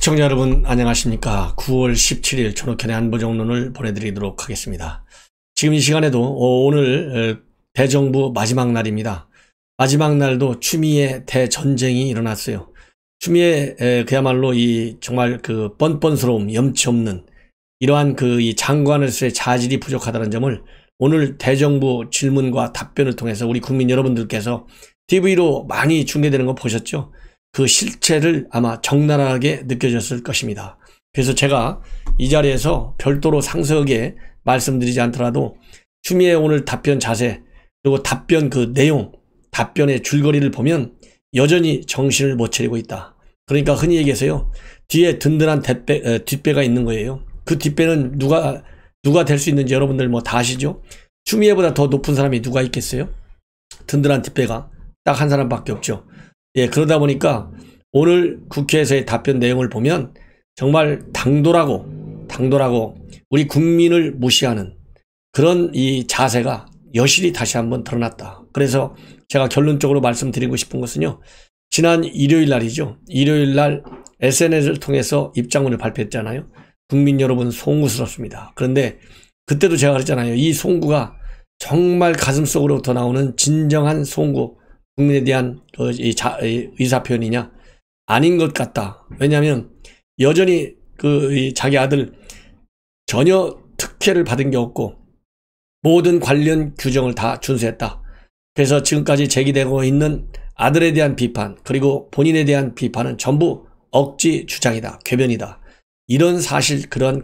시청자 여러분 안녕하십니까. 9월 17일 전옥현의 안보정론을 보내드리도록 하겠습니다. 지금 이 시간에도 오늘 대정부 마지막 날입니다. 마지막 날도 추미애 대전쟁이 일어났어요. 추미애 그야말로 이 정말 그 뻔뻔스러움, 염치 없는 이러한 이 장관으로서의 자질이 부족하다는 점을 오늘 대정부 질문과 답변을 통해서 우리 국민 여러분들께서 TV로 많이 중계되는 거 보셨죠? 그 실체를 아마 적나라하게 느껴졌을 것입니다. 그래서 제가 이 자리에서 별도로 상세하게 말씀드리지 않더라도 추미애 오늘 답변 자세 그리고 답변 그 내용, 답변의 줄거리를 보면 여전히 정신을 못 차리고 있다. 그러니까 흔히 얘기해서요, 뒤에 든든한 뒷배가 있는 거예요. 그 뒷배는 누가 될 수 있는지 여러분들 뭐 다 아시죠? 추미애보다 더 높은 사람이 누가 있겠어요? 든든한 뒷배가 딱 한 사람밖에 없죠. 예, 그러다 보니까 오늘 국회에서의 답변 내용을 보면 정말 당돌하고 우리 국민을 무시하는 그런 이 자세가 여실히 다시 한번 드러났다. 그래서 제가 결론적으로 말씀드리고 싶은 것은요, 지난 일요일 날이죠. 일요일 날 SNS를 통해서 입장문을 발표했잖아요. 국민 여러분 송구스럽습니다. 그런데 그때도 제가 그랬잖아요. 이 송구가 정말 가슴속으로부터 나오는 진정한 송구, 국민에 대한 의사표현이냐? 아닌 것 같다. 왜냐하면 여전히 자기 아들 전혀 특혜를 받은 게 없고 모든 관련 규정을 다 준수했다. 그래서 지금까지 제기되고 있는 아들에 대한 비판 그리고 본인에 대한 비판은 전부 억지 주장이다. 궤변이다. 이런 사실 그런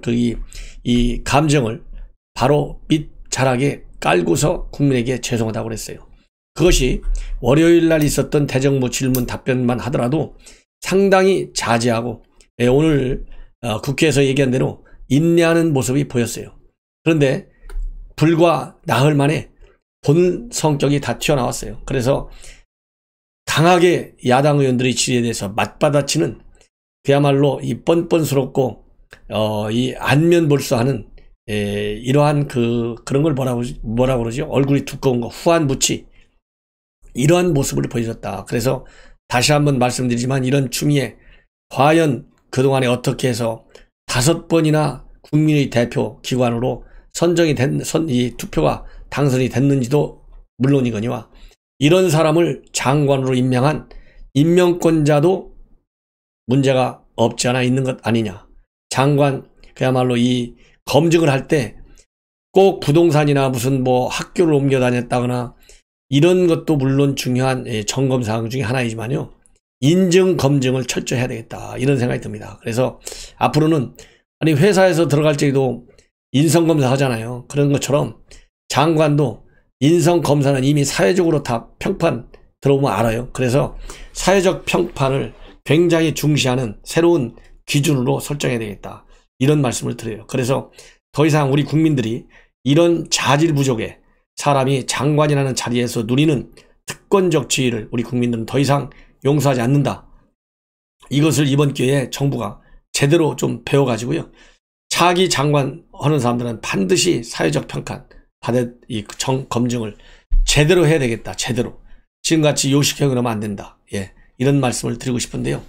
이 감정을 바로 밑자락에 깔고서 국민에게 죄송하다고 그랬어요. 그것이 월요일 날 있었던 대정부 질문 답변만 하더라도 상당히 자제하고 오늘 국회에서 얘기한 대로 인내하는 모습이 보였어요. 그런데 불과 나흘 만에 본 성격이 다 튀어나왔어요. 그래서 강하게 야당 의원들의 질의에 대해서 맞받아치는 그야말로 이 뻔뻔스럽고 이 안면볼수하는 이러한 그런 걸 뭐라고 그러죠? 얼굴이 두꺼운 거 후한무치 이러한 모습을 보여줬다. 그래서 다시 한번 말씀드리지만 이런 추미애 과연 그동안에 어떻게 해서 5번이나 국민의 대표 기관으로 선정이 된 이 투표가 당선이 됐는지도 물론이거니와 이런 사람을 장관으로 임명한 임명권자도 문제가 없지 않아 있는 것 아니냐. 장관 그야말로 이 검증을 할 때 꼭 부동산이나 무슨 뭐 학교를 옮겨 다녔다거나 이런 것도 물론 중요한 점검 사항 중에 하나이지만요, 인증 검증을 철저히 해야 되겠다 이런 생각이 듭니다. 그래서 앞으로는 아니 회사에서 들어갈 때도 인성검사 하잖아요. 그런 것처럼 장관도 인성검사는 이미 사회적으로 다 평판 들어보면 알아요. 그래서 사회적 평판을 굉장히 중시하는 새로운 기준으로 설정해야 되겠다 이런 말씀을 드려요. 그래서 더 이상 우리 국민들이 이런 자질 부족에 사람이 장관이라는 자리에서 누리는 특권적 지위를 우리 국민들은 더 이상 용서하지 않는다. 이것을 이번 기회에 정부가 제대로 좀 배워가지고요, 차기 장관 하는 사람들은 반드시 사회적 평가 받을 검증을 제대로 해야 되겠다. 제대로. 지금같이 요식형 그러면 안 된다. 예, 이런 말씀을 드리고 싶은데요.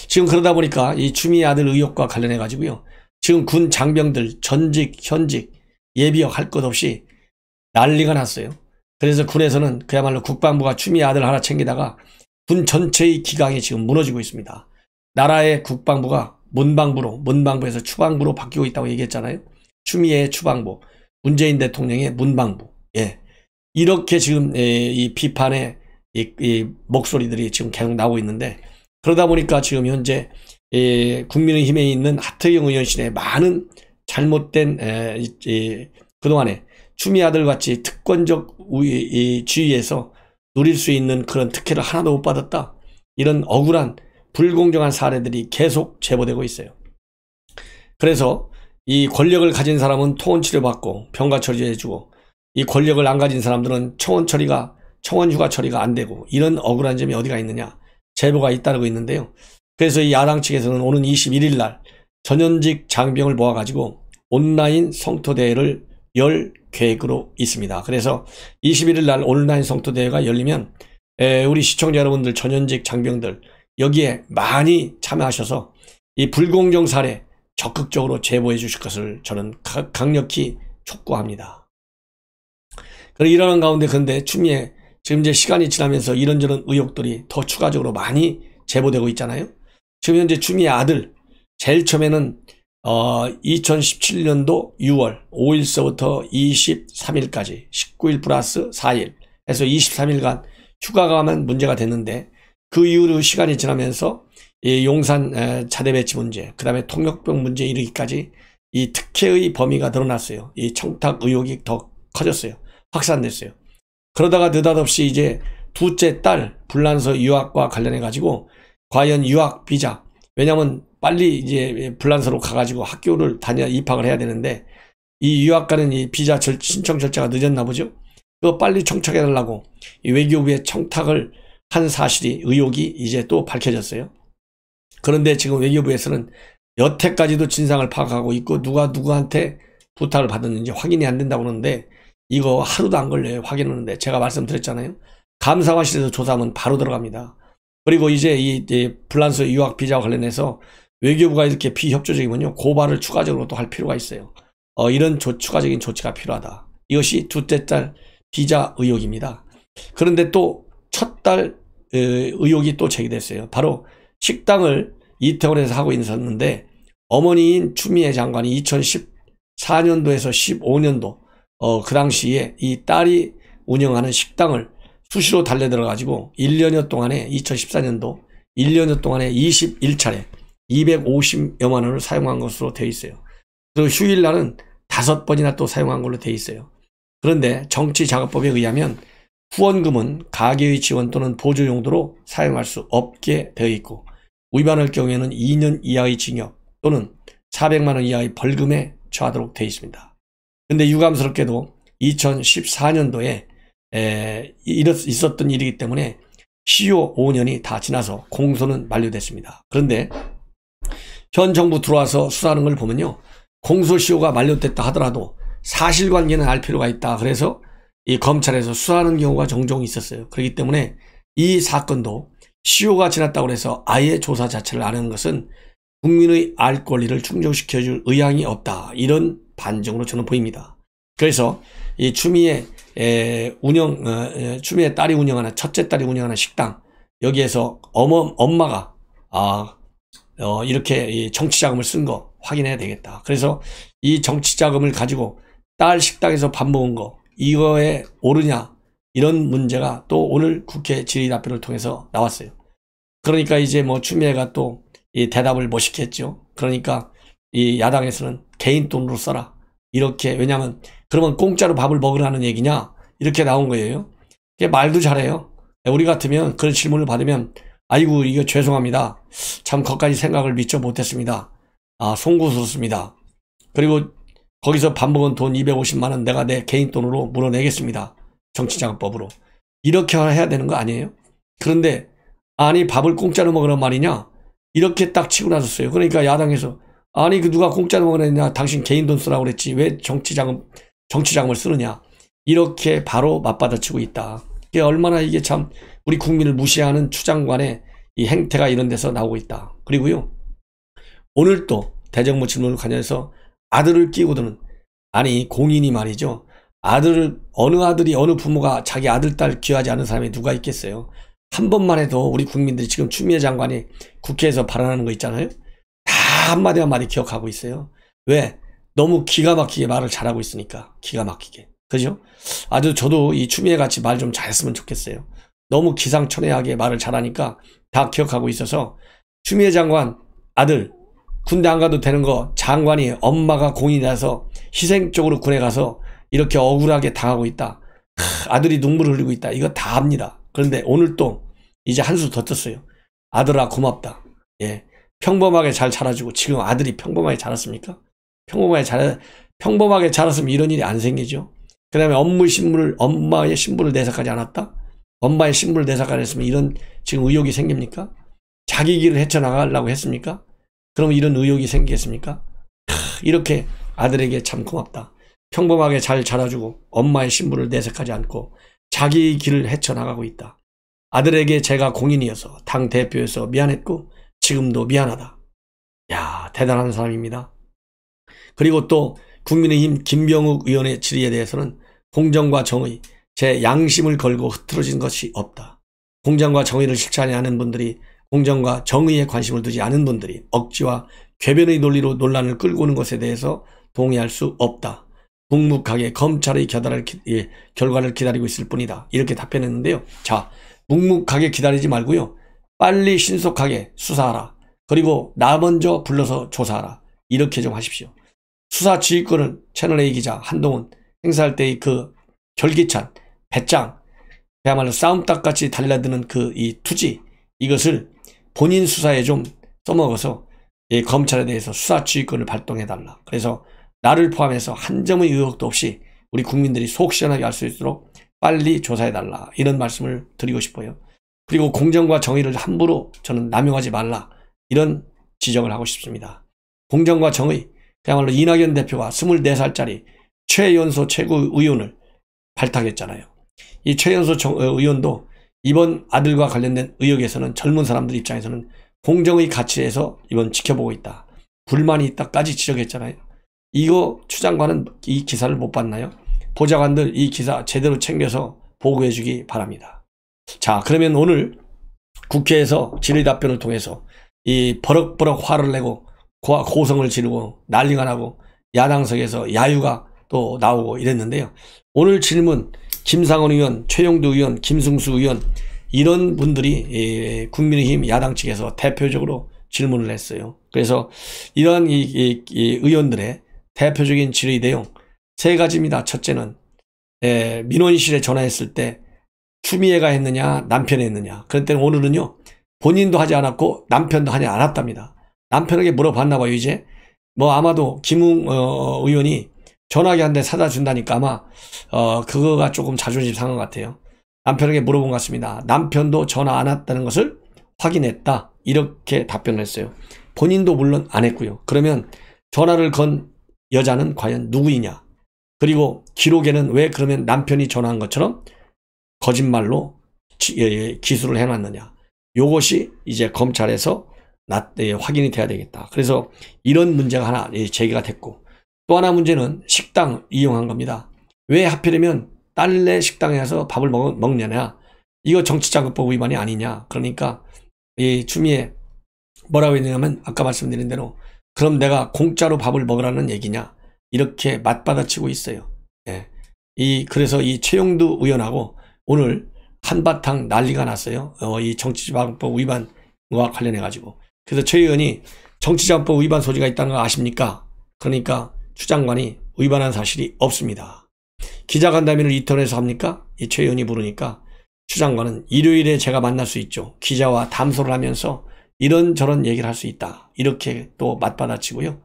지금 그러다 보니까 이 추미애 아들 의혹과 관련해 가지고요, 지금 군 장병들 전직 현직 예비역 할 것 없이 난리가 났어요. 그래서 군에서는 그야말로 국방부가 추미애 아들 하나 챙기다가 군 전체의 기강이 지금 무너지고 있습니다. 나라의 국방부가 문방부에서 추방부로 바뀌고 있다고 얘기했잖아요. 추미애의 추방부, 문재인 대통령의 문방부. 예, 이렇게 지금 이 비판의 이 목소리들이 지금 계속 나오고 있는데, 그러다 보니까 지금 현재 국민의힘에 있는 하태경 의원실의 많은 잘못된 그동안에 추미애 아들같이 특권적 지위에서 누릴 수 있는 그런 특혜를 하나도 못 받았다. 이런 억울한 불공정한 사례들이 계속 제보되고 있어요. 그래서 이 권력을 가진 사람은 통원 치료받고 병가 처리해주고, 이 권력을 안 가진 사람들은 청원 휴가 처리가 안 되고, 이런 억울한 점이 어디가 있느냐 제보가 잇따르고 있는데요. 그래서 이 야당 측에서는 오는 21일 날 전현직 장병을 모아가지고 온라인 성토대회를 열 계획으로 있습니다. 그래서 21일 날 온라인 성토대회가 열리면 우리 시청자 여러분들, 전현직 장병들 여기에 많이 참여하셔서 이 불공정 사례 적극적으로 제보해 주실 것을 저는 강력히 촉구합니다. 그리고 이러는 가운데 근데 추미애 지금 이제 시간이 지나면서 이런저런 의혹들이 더 추가적으로 많이 제보되고 있잖아요. 지금 현재 추미애 아들 제일 처음에는 2017년도 6월 5일서부터 23일까지 19일 플러스 4일 해서 23일간 휴가 가면 문제가 됐는데 그 이후로 시간이 지나면서 이 용산 자대 배치 문제, 그 다음에 통역병 문제에 이르기까지 이 특혜의 범위가 드러났어요. 이 청탁 의혹이 더 커졌어요. 확산됐어요. 그러다가 느닷없이 이제 둘째 딸 불란서 유학과 관련해 가지고 과연 유학 비자, 왜냐면 빨리 이제 불란서로 가가지고 학교를 입학을 해야 되는데 이 유학 가는 이 비자 신청 절차가 늦었나 보죠. 그거 빨리 청탁해 달라고 이 외교부에 청탁을 한 사실이 의혹이 이제 또 밝혀졌어요. 그런데 지금 외교부에서는 여태까지도 진상을 파악하고 있고 누가 누구한테 부탁을 받았는지 확인이 안 된다고 그러는데 이거 하루도 안 걸려요. 확인하는데 제가 말씀드렸잖아요. 감사관실에서 조사하면 바로 들어갑니다. 그리고 이제 이 불란서 유학 비자와 관련해서 외교부가 이렇게 비협조적이면요 고발을 추가적으로 또 할 필요가 있어요. 이런 추가적인 조치가 필요하다. 이것이 둘째 딸 비자 의혹입니다. 그런데 또 첫 딸 의혹이 또 제기됐어요. 바로 식당을 이태원에서 하고 있었는데 어머니인 추미애 장관이 2014년도에서 15년도 그 당시에 이 딸이 운영하는 식당을 수시로 달려들어가지고 1년여 동안에 2014년도 1년여 동안에 21차례 250여만 원을 사용한 것으로 되어 있어요. 그리고 휴일날은 5번이나 또 사용한 걸로 되어 있어요. 그런데 정치자금법에 의하면 후원금은 가계의 지원 또는 보조 용도로 사용할 수 없게 되어 있고 위반할 경우에는 2년 이하의 징역 또는 400만 원 이하의 벌금에 처하도록 되어 있습니다. 그런데 유감스럽게도 2014년도에 있었던 일이기 때문에 시효 5년이 다 지나서 공소는 만료됐습니다. 그런데 현 정부 들어와서 수사하는 걸 보면요. 공소시효가 만료됐다 하더라도 사실관계는 알 필요가 있다. 그래서 이 검찰에서 수사하는 경우가 종종 있었어요. 그렇기 때문에 이 사건도 시효가 지났다고 해서 아예 조사 자체를 안 하는 것은 국민의 알 권리를 충족시켜줄 의향이 없다. 이런 반증으로 저는 보입니다. 그래서 이 추미애 추미애 딸이 운영하는 첫째 딸이 운영하는 식당 여기에서 엄마가 이렇게 정치자금을 쓴 거 확인해야 되겠다. 그래서 이 정치자금을 가지고 딸 식당에서 밥 먹은 거 이거에 옳으냐 이런 문제가 또 오늘 국회 질의답변을 통해서 나왔어요. 그러니까 이제 뭐 추미애가 또 이 대답을 멋있겠죠. 그러니까 이 야당에서는 개인 돈으로 써라 이렇게, 왜냐하면 그러면 공짜로 밥을 먹으라는 얘기냐 이렇게 나온 거예요. 말도 잘해요. 우리 같으면 그런 질문을 받으면 아이고 이거 죄송합니다. 참 거기까지 생각을 미처 못했습니다. 송구스럽습니다. 그리고 거기서 밥 먹은 돈 250만 원 내가 내 개인 돈으로 물어내겠습니다. 정치자금법으로. 이렇게 해야 되는 거 아니에요? 그런데 아니 밥을 공짜로 먹으란 말이냐? 이렇게 딱 치고 나섰어요. 그러니까 야당에서 아니 그 누가 공짜로 먹으랬냐? 당신 개인 돈 쓰라고 그랬지 왜 정치자금을 쓰느냐? 이렇게 바로 맞받아치고 있다. 이게 얼마나 이게 참 우리 국민을 무시하는 추장관의 이 행태가 이런 데서 나오고 있다. 그리고요 오늘 또 대정부 질문을 관련해서 아들을 끼고 드는, 아니 공인이 말이죠. 어느 아들이 어느 부모가 자기 아들 딸 귀하지 않은 사람이 누가 있겠어요. 한 번만 해도 우리 국민들이 지금 추미애 장관이 국회에서 발언하는 거 있잖아요. 다 한마디 한마디 기억하고 있어요. 왜? 너무 기가 막히게 말을 잘하고 있으니까. 기가 막히게. 그죠? 아주 저도 이 추미애 같이 말 좀 잘했으면 좋겠어요. 너무 기상천외하게 말을 잘하니까 다 기억하고 있어서 추미애 장관 아들 군대 안 가도 되는 거 장관이 엄마가 공인이라서 희생적으로 군에 가서 이렇게 억울하게 당하고 있다. 아들이 눈물을 흘리고 있다. 이거 다 압니다. 그런데 오늘 또 이제 한 수 더 떴어요. 아들아 고맙다. 예, 평범하게 잘 자라주고. 지금 아들이 평범하게 자랐습니까? 평범하게 자랐으면 이런 일이 안 생기죠. 그 다음에 엄마의 신분을 내색하지 않았다? 엄마의 신분을 내색 안 했으면 이런 지금 의혹이 생깁니까? 자기 길을 헤쳐나가려고 했습니까? 그럼 이런 의혹이 생기겠습니까? 이렇게 아들에게 참 고맙다. 평범하게 잘 자라주고 엄마의 신분을 내색하지 않고 자기 길을 헤쳐나가고 있다. 아들에게 제가 공인이어서 당대표여서 미안했고 지금도 미안하다. 야, 대단한 사람입니다. 그리고 또 국민의힘 김병욱 의원의 질의에 대해서는 공정과 정의, 제 양심을 걸고 흐트러진 것이 없다. 공정과 정의를 실천하지 않은 분들이, 공정과 정의에 관심을 두지 않은 분들이 억지와 궤변의 논리로 논란을 끌고 오는 것에 대해서 동의할 수 없다. 묵묵하게 검찰의 결과를 기다리고 있을 뿐이다. 이렇게 답변했는데요. 자, 묵묵하게 기다리지 말고요. 빨리 신속하게 수사하라. 그리고 나 먼저 불러서 조사하라. 이렇게 좀 하십시오. 수사 지휘권을 채널A 기자 한동훈 행사할 때의 그 결기찬, 배짱, 그야말로 싸움닭같이 달려드는 그 이 투지, 이것을 본인 수사에 좀 써먹어서 이 검찰에 대해서 수사 지휘권을 발동해달라. 그래서 나를 포함해서 한 점의 의혹도 없이 우리 국민들이 속 시원하게 할 수 있도록 빨리 조사해달라. 이런 말씀을 드리고 싶어요. 그리고 공정과 정의를 함부로 저는 남용하지 말라. 이런 지적을 하고 싶습니다. 공정과 정의, 그야말로 이낙연 대표가 24살짜리 최연소 최고의원을 발탁했잖아요. 이 최연소 의원도 이번 아들과 관련된 의혹에서는 젊은 사람들 입장에서는 공정의 가치에서 이번 지켜보고 있다. 불만이 있다까지 지적했잖아요. 이거 추 장관은 이 기사를 못 봤나요? 보좌관들 이 기사 제대로 챙겨서 보고해 주기 바랍니다. 자, 그러면 오늘 국회에서 질의답변을 통해서 이 버럭버럭 화를 내고 고성을 지르고 난리가 나고 야당석에서 야유가 또 나오고 이랬는데요. 오늘 질문 김상원 의원, 최영두 의원, 김승수 의원 이런 분들이 국민의힘 야당 측에서 대표적으로 질문을 했어요. 그래서 이러한 이 의원들의 대표적인 질의 내용 세 가지입니다. 첫째는 민원실에 전화했을 때 추미애가 했느냐 남편이 했느냐. 그럴 때는 오늘은요 본인도 하지 않았고 남편도 하지 않았답니다. 남편에게 물어봤나 봐요. 이제 뭐 아마도 김웅 의원이 전화기 한 대 사다 준다니까 아마 그거가 조금 자존심 상한 것 같아요. 남편에게 물어본 것 같습니다. 남편도 전화 안 왔다는 것을 확인했다. 이렇게 답변을 했어요. 본인도 물론 안 했고요. 그러면 전화를 건 여자는 과연 누구이냐. 그리고 기록에는 왜 그러면 남편이 전화한 것처럼 거짓말로 기술을 해놨느냐. 요것이 이제 검찰에서 확인이 돼야 되겠다. 그래서 이런 문제가 하나 제기가 됐고 또 하나 문제는 식당 이용한 겁니다. 왜 하필이면 딸네 식당에 가서 밥을 먹느냐. 이거 정치자금법 위반이 아니냐. 그러니까 이 추미애 뭐라고 했냐면 아까 말씀드린 대로 그럼 내가 공짜로 밥을 먹으라는 얘기냐. 이렇게 맞받아치고 있어요. 예. 그래서 이 최영두 의원하고 오늘 한바탕 난리가 났어요. 이 정치자금법 위반과 관련해가지고. 그래서 최 의원이 정치자금법 위반 소지가 있다는 거 아십니까? 그러니까 추 장관이 위반한 사실이 없습니다. 기자간담회를 인터넷에서 합니까? 이 최 의원이 물으니까 추 장관은 일요일에 제가 만날 수 있죠. 기자와 담소를 하면서 이런저런 얘기를 할 수 있다. 이렇게 또 맞받아치고요.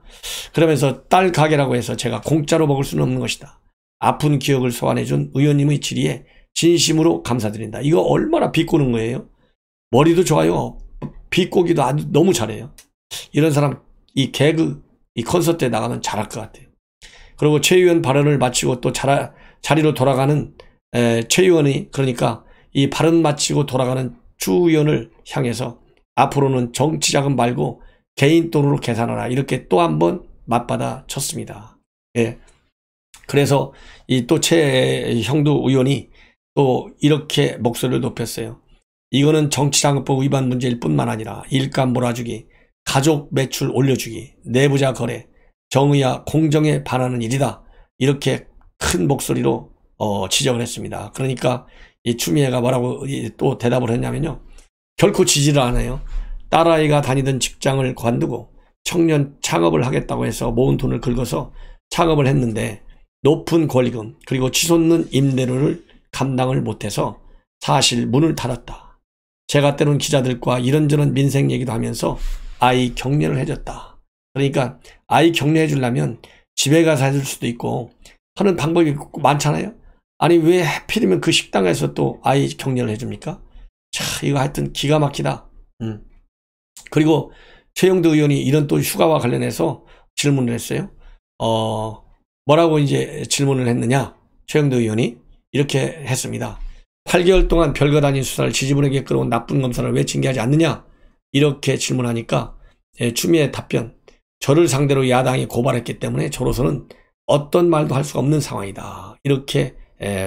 그러면서 딸 가게라고 해서 제가 공짜로 먹을 수는 없는 것이다. 아픈 기억을 소환해준 의원님의 질의에 진심으로 감사드린다. 이거 얼마나 비꼬는 거예요. 머리도 좋아요. 비꼬기도 아주 너무 잘해요. 이런 사람 이 개그 이 콘서트에 나가면 잘할 것 같아요. 그리고 최 의원 발언을 마치고 또 자리로 돌아가는 최 의원이 그러니까 이 발언 마치고 돌아가는 추 의원을 향해서 앞으로는 정치자금 말고 개인 돈으로 계산하라. 이렇게 또 한 번 맞받아 쳤습니다. 예. 그래서 이 또 최형두 의원이 또 이렇게 목소리를 높였어요. 이거는 정치자금법 위반 문제일 뿐만 아니라 일감 몰아주기, 가족 매출 올려주기, 내부자 거래, 정의와 공정에 반하는 일이다. 이렇게 큰 목소리로 지적을 했습니다. 그러니까 이 추미애가 뭐라고 또 대답을 했냐면요. 결코 지지를 안 해요. 딸아이가 다니던 직장을 관두고 청년 창업을 하겠다고 해서 모은 돈을 긁어서 창업을 했는데 높은 권리금 그리고 치솟는 임대료를 감당을 못해서 사실 문을 닫았다. 제가 때론 기자들과 이런저런 민생 얘기도 하면서 아이 격려를 해줬다. 그러니까 아이 격려해 주려면 집에 가서 해줄 수도 있고 하는 방법이 많잖아요. 아니 왜 하필이면 그 식당에서 또 아이 격려를 해줍니까? 자, 이거 하여튼 기가 막히다. 그리고 최영두 의원이 이런 또 휴가와 관련해서 질문을 했어요. 뭐라고 이제 질문을 했느냐? 최영두 의원이 이렇게 했습니다. 8개월 동안 별거 아닌 수사를 지지분에게 끌어온 나쁜 검사를 왜 징계하지 않느냐? 이렇게 질문하니까 추미애 답변, 저를 상대로 야당이 고발했기 때문에 저로서는 어떤 말도 할 수가 없는 상황이다. 이렇게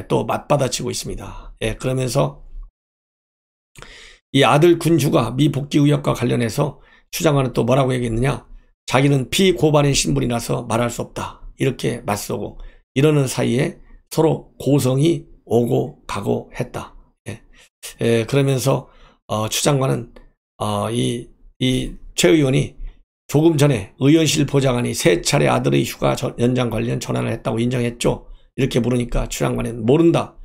또 맞받아치고 있습니다. 그러면서 이 아들 군주가 미 복귀 의혹과 관련해서 추 장관은 또 뭐라고 얘기했느냐, 자기는 피고발인 신분이라서 말할 수 없다. 이렇게 맞서고 이러는 사이에 서로 고성이 오고 가고 했다. 그러면서 추 장관은 이 최 의원이 조금 전에 의원실 보좌관이 3차례 아들의 휴가 연장 관련 전화를 했다고 인정했죠. 이렇게 물으니까 추 장관은 모른다.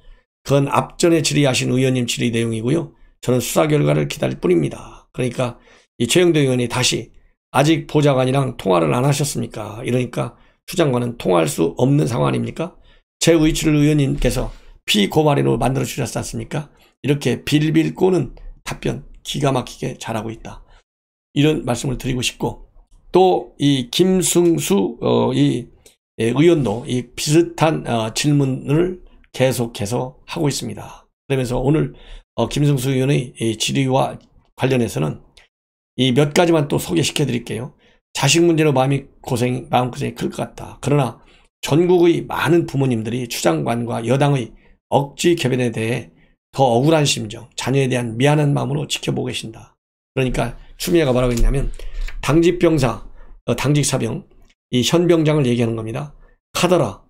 그건 앞전에 질의하신 의원님 질의 내용이고요. 저는 수사 결과를 기다릴 뿐입니다. 그러니까 이 최영도 의원이 다시 아직 보좌관이랑 통화를 안 하셨습니까? 이러니까 추 장관은 통화할 수 없는 상황 아닙니까? 최의칠 의원님께서 피고발인으로 만들어 주셨지 않습니까? 이렇게 빌빌 꼬는 답변 기가 막히게 잘하고 있다. 이런 말씀을 드리고 싶고, 또 이 김승수 의원도 이 비슷한 질문을 계속해서 하고 있습니다. 그러면서 오늘 김승수 의원의 질의와 관련해서는 이 몇 가지만 또 소개시켜 드릴게요. 자식 문제로 마음고생이 클 것 같다. 그러나 전국의 많은 부모님들이 추 장관과 여당의 억지 개변에 대해 더 억울한 심정, 자녀에 대한 미안한 마음으로 지켜보고 계신다. 그러니까 추미애가 뭐라고 했냐면, 당직병사, 당직사병, 이 현병장을 얘기하는 겁니다. 카더라,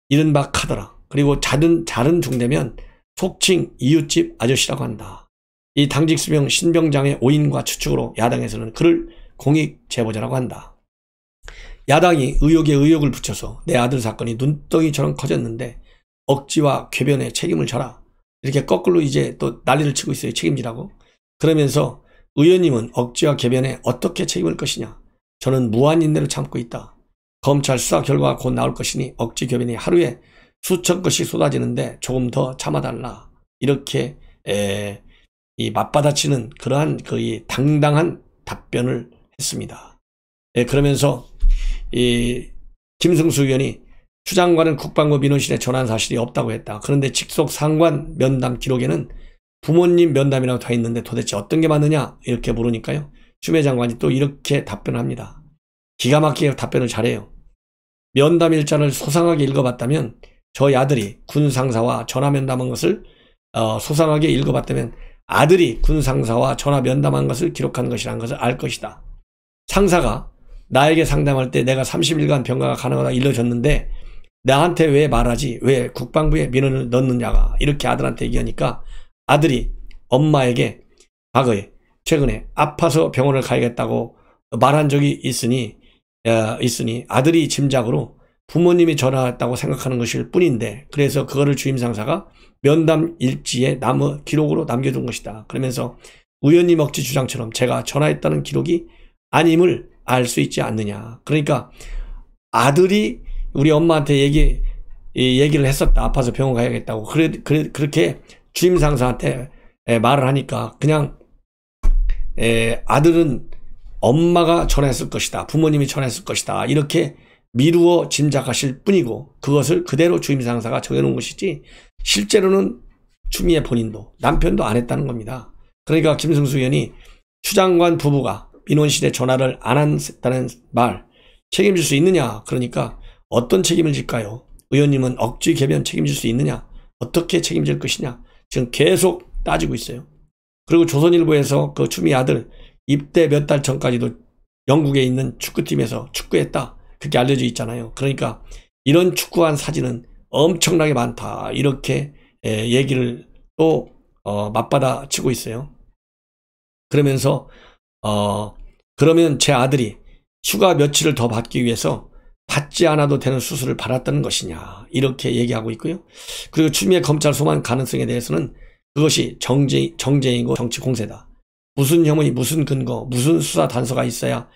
이른바 카더라. 그리고 자른 중대면 속칭 이웃집 아저씨라고 한다. 이 당직수병 신병장의 오인과 추측으로 야당에서는 그를 공익 제보자라고 한다. 야당이 의혹에 의혹을 붙여서 내 아들 사건이 눈덩이처럼 커졌는데 억지와 궤변에 책임을 져라. 이렇게 거꾸로 이제 또 난리를 치고 있어요. 책임지라고. 그러면서 의원님은 억지와 궤변에 어떻게 책임을 것이냐. 저는 무한 인내로 참고 있다. 검찰 수사 결과가 곧 나올 것이니 억지 궤변이 하루에 수천 건씩 쏟아지는데 조금 더 참아달라. 이렇게 이 맞받아치는 그러한 이 당당한 답변을 했습니다. 그러면서 이 김승수 의원이 추 장관은 국방부 민원실에 전화한 사실이 없다고 했다. 그런데 직속 상관 면담 기록에는 부모님 면담이라고 돼 있는데 도대체 어떤 게 맞느냐 이렇게 물으니까요. 추미애 장관이 또 이렇게 답변을 합니다. 기가 막히게 답변을 잘해요. 면담 일자를 소상하게 읽어봤다면, 저희 아들이 군 상사와 전화 면담한 것을 소상하게 읽어봤다면 아들이 군 상사와 전화 면담한 것을 기록한 것이라는 것을 알 것이다. 상사가 나에게 상담할 때 내가 30일간 병가가 가능하다 일러줬는데 나한테 왜 말하지? 왜 국방부에 민원을 넣느냐가 이렇게 아들한테 얘기하니까 아들이 엄마에게 과거에 최근에 아파서 병원을 가야겠다고 말한 적이 있으니 아들이 짐작으로 부모님이 전화했다고 생각하는 것일 뿐인데, 그래서 그거를 주임 상사가 면담 일지에 기록으로 남겨둔 것이다. 그러면서 의원님 억지 주장처럼 제가 전화했다는 기록이 아님을 알 수 있지 않느냐. 그러니까 아들이 우리 엄마한테 얘기를 했었다. 아파서 병원 가야겠다고. 그렇게 주임 상사한테 말을 하니까 그냥 아들은 엄마가 전화했을 것이다. 부모님이 전화했을 것이다. 이렇게 미루어 짐작하실 뿐이고, 그것을 그대로 주임 상사가 정해놓은 것이지 실제로는 추미애 본인도 남편도 안 했다는 겁니다. 그러니까 김승수 의원이 추 장관 부부가 민원실에 전화를 안 했다는 말 책임질 수 있느냐. 그러니까 어떤 책임을 질까요? 의원님은 억지 개변 책임질 수 있느냐. 어떻게 책임질 것이냐. 지금 계속 따지고 있어요. 그리고 조선일보에서 그 추미애 아들 입대 몇 달 전까지도 영국에 있는 축구팀에서 축구했다. 그렇게 알려져 있잖아요. 그러니까 이런 축구한 사진은 엄청나게 많다. 이렇게 얘기를 또 맞받아 치고 있어요. 그러면서 그러면 제 아들이 휴가 며칠을 더 받기 위해서 받지 않아도 되는 수술을 받았다는 것이냐. 이렇게 얘기하고 있고요. 그리고 추미애 검찰 소환 가능성에 대해서는 그것이 정쟁이고 정치 공세다. 무슨 혐의, 무슨 근거, 무슨 수사 단서가 있어야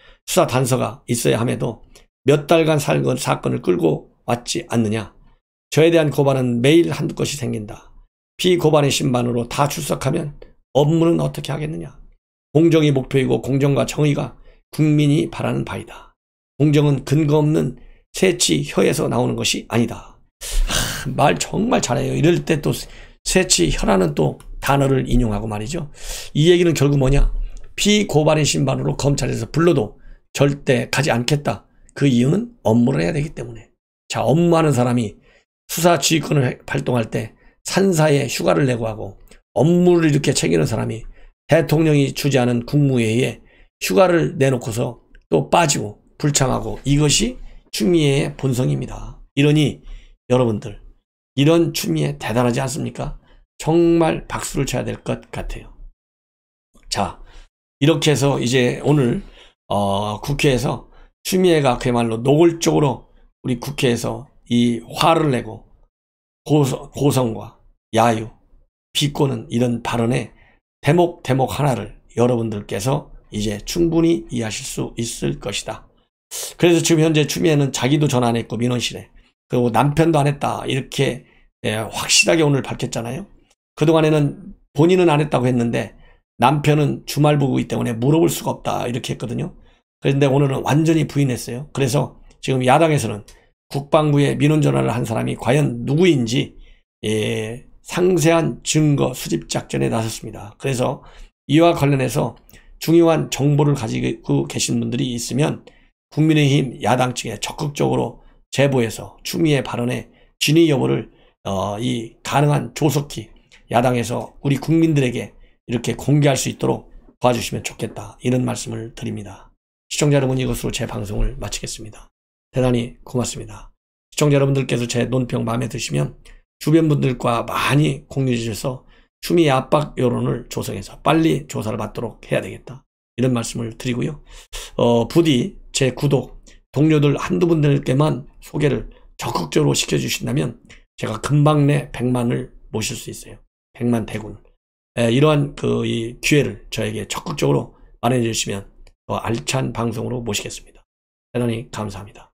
함에도 몇 달간 사건을 끌고 왔지 않느냐. 저에 대한 고발은 매일 한두 건씩 생긴다. 피고발의 신반으로 다 출석하면 업무는 어떻게 하겠느냐. 공정이 목표이고 공정과 정의가 국민이 바라는 바이다. 공정은 근거 없는 새치 혀에서 나오는 것이 아니다. 말 정말 잘해요. 이럴 때 또 새치 혀라는 또 단어를 인용하고 말이죠. 이 얘기는 결국 뭐냐. 피고발인 신반으로 검찰에서 불러도 절대 가지 않겠다. 그 이유는 업무를 해야 되기 때문에. 자, 업무하는 사람이 수사지휘권을 발동할 때 산사에 휴가를 내고 하고, 업무를 이렇게 챙기는 사람이 대통령이 주지 않은 국무회의에 휴가를 내놓고서 또 빠지고 불참하고, 이것이 추미애의 본성입니다. 이러니 여러분들, 이런 추미애 대단하지 않습니까? 정말 박수를 쳐야 될 것 같아요. 자, 이렇게 해서 이제 오늘 국회에서 추미애가 그야말로 노골적으로 우리 국회에서 이 화를 내고 고성과 야유, 비꼬는 이런 발언의 대목 하나를 여러분들께서 이제 충분히 이해하실 수 있을 것이다. 그래서 지금 현재 추미애는 자기도 전화 안 했고 민원실에, 그리고 남편도 안 했다 이렇게 확실하게 오늘 밝혔잖아요. 그동안에는 본인은 안 했다고 했는데 남편은 주말부부이기 때문에 물어볼 수가 없다 이렇게 했거든요. 그런데 오늘은 완전히 부인했어요. 그래서 지금 야당에서는 국방부에 민원 전화를 한 사람이 과연 누구인지 상세한 증거 수집 작전에 나섰습니다. 그래서 이와 관련해서 중요한 정보를 가지고 계신 분들이 있으면 국민의힘 야당 측에 적극적으로 제보해서 추미애 발언의 진위 여부를 이 가능한 조속히 야당에서 우리 국민들에게 이렇게 공개할 수 있도록 도와주시면 좋겠다, 이런 말씀을 드립니다. 시청자 여러분, 이것으로 제 방송을 마치겠습니다. 대단히 고맙습니다. 시청자 여러분들께서 제 논평 마음에 드시면 주변 분들과 많이 공유해 주셔서 추미애 압박 여론을 조성해서 빨리 조사를 받도록 해야 되겠다, 이런 말씀을 드리고요. 부디 제 구독, 동료들 한두 분들께만 소개를 적극적으로 시켜주신다면 제가 금방 내 100만을 모실 수 있어요. 100만 대군. 이러한 이 기회를 저에게 적극적으로 마련해 주시면 더 알찬 방송으로 모시겠습니다. 대단히 감사합니다.